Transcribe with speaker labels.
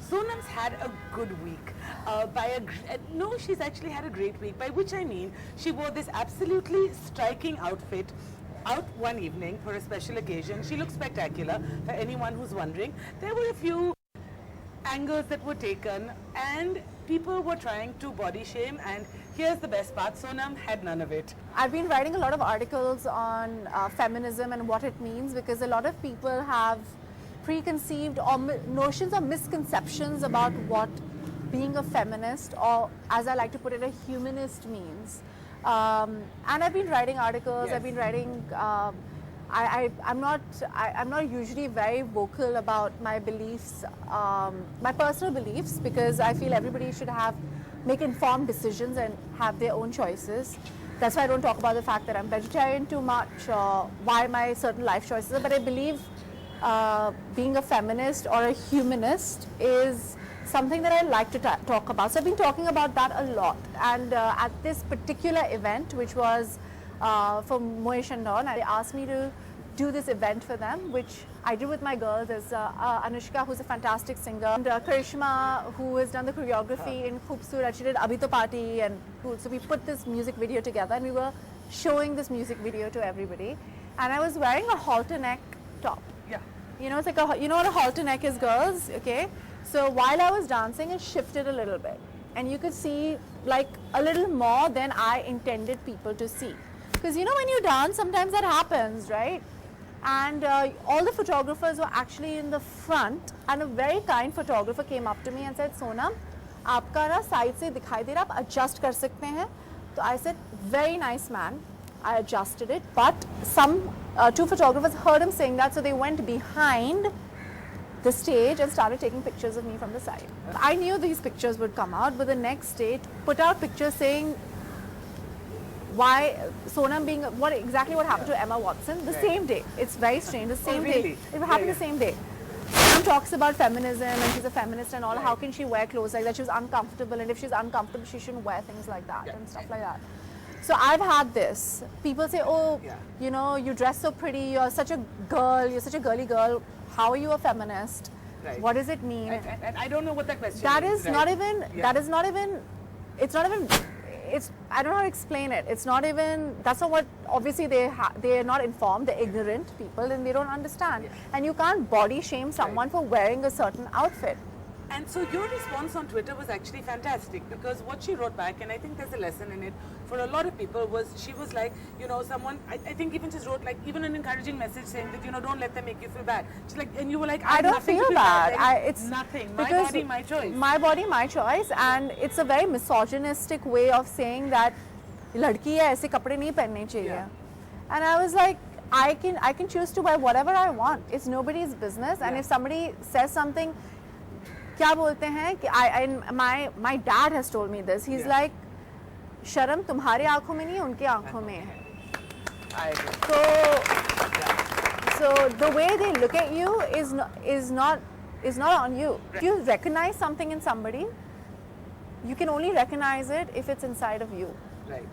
Speaker 1: Sonam's had a good week. No, she's actually had a great week, by which I mean she wore this absolutely striking outfit out one evening for a special occasion. She looks spectacular for anyone who's wondering. There were a few angles that were taken and people were trying to body shame, and here's the best part, Sonam had none of it.
Speaker 2: I've been writing a lot of articles on feminism and what it means, because a lot of people have preconceived or notions or misconceptions about what being a feminist, or as I like to put it, a humanist means. And I've been writing articles,
Speaker 1: yes.
Speaker 2: I've been writing, I'm not usually very vocal about my beliefs, my personal beliefs, because I feel everybody should make informed decisions and have their own choices. That's why I don't talk about the fact that I'm vegetarian too much, or why my certain life choices are. But I believe being a feminist or a humanist is something that I like to talk about. So I've been talking about that a lot. And at this particular event, which was for Moe Chandon, they asked me to do this event for them, which I did with my girls. There's Anushka, who's a fantastic singer, and Karishma, who has done the choreography in Khoobsurat. She did Abhi To Party, and so we put this music video together, and we were showing this music video to everybody. And I was wearing a halter neck top.
Speaker 1: Yeah.
Speaker 2: You know, it's like you know what a halter neck is, girls? Okay. So while I was dancing, it shifted a little bit, and you could see like a little more than I intended people to see. Because you know, when you dance, sometimes that happens, right? And all the photographers were actually in the front, and a very kind photographer came up to me and said, Sonam, आपका ना side से दिखाई दे रहा, आप adjust कर सकते हैं. So I said, very nice man. I adjusted it, but some two photographers heard him saying that, so they went behind the stage and started taking pictures of me from the side. I knew these pictures would come out, but the next day put out pictures saying why Sonam being what happened to Emma Watson the same day. It's very strange. The same day. It happened the same day. Sonam talks about feminism and she's a feminist and all. How can she wear clothes like that? She was uncomfortable, and if she's uncomfortable, she shouldn't wear things like that and stuff like that. So I've had this. People say, oh, you know, you dress so pretty, you're such a girl, you're such a girly girl. How are you a feminist?
Speaker 1: Right.
Speaker 2: What does it mean?
Speaker 1: And I don't know what that question
Speaker 2: that
Speaker 1: is.
Speaker 2: Is right. Not even, that is not even, it's not even, it's, I don't know how to explain it. It's not even, that's not what, obviously they are not informed, they're ignorant people and they don't understand. Yeah. And you can't body shame someone for wearing a certain outfit.
Speaker 1: And so your response on Twitter was actually fantastic, because what she wrote back, and I think there's a lesson in it for a lot of people, was she was like, you know, someone, I think even just wrote like even an encouraging message saying that, you know, don't let them make you feel bad. She's like, and you were like,
Speaker 2: I don't feel bad.
Speaker 1: It's nothing. My body, my choice.
Speaker 2: My body, my choice. And it's a very misogynistic way of saying that ladki hai, aise kapde nahi pehne chahiye. And I was like, I can choose to wear whatever I want. It's nobody's business. And if somebody says something, क्या बोलते हैं कि my dad has told me this. He's like, शर्म तुम्हारे आँखों में नहीं, उनके आँखों में है. So the way they look at you is not on you. If you recognize something in somebody, you can only recognize it if it's inside of you.
Speaker 1: Right.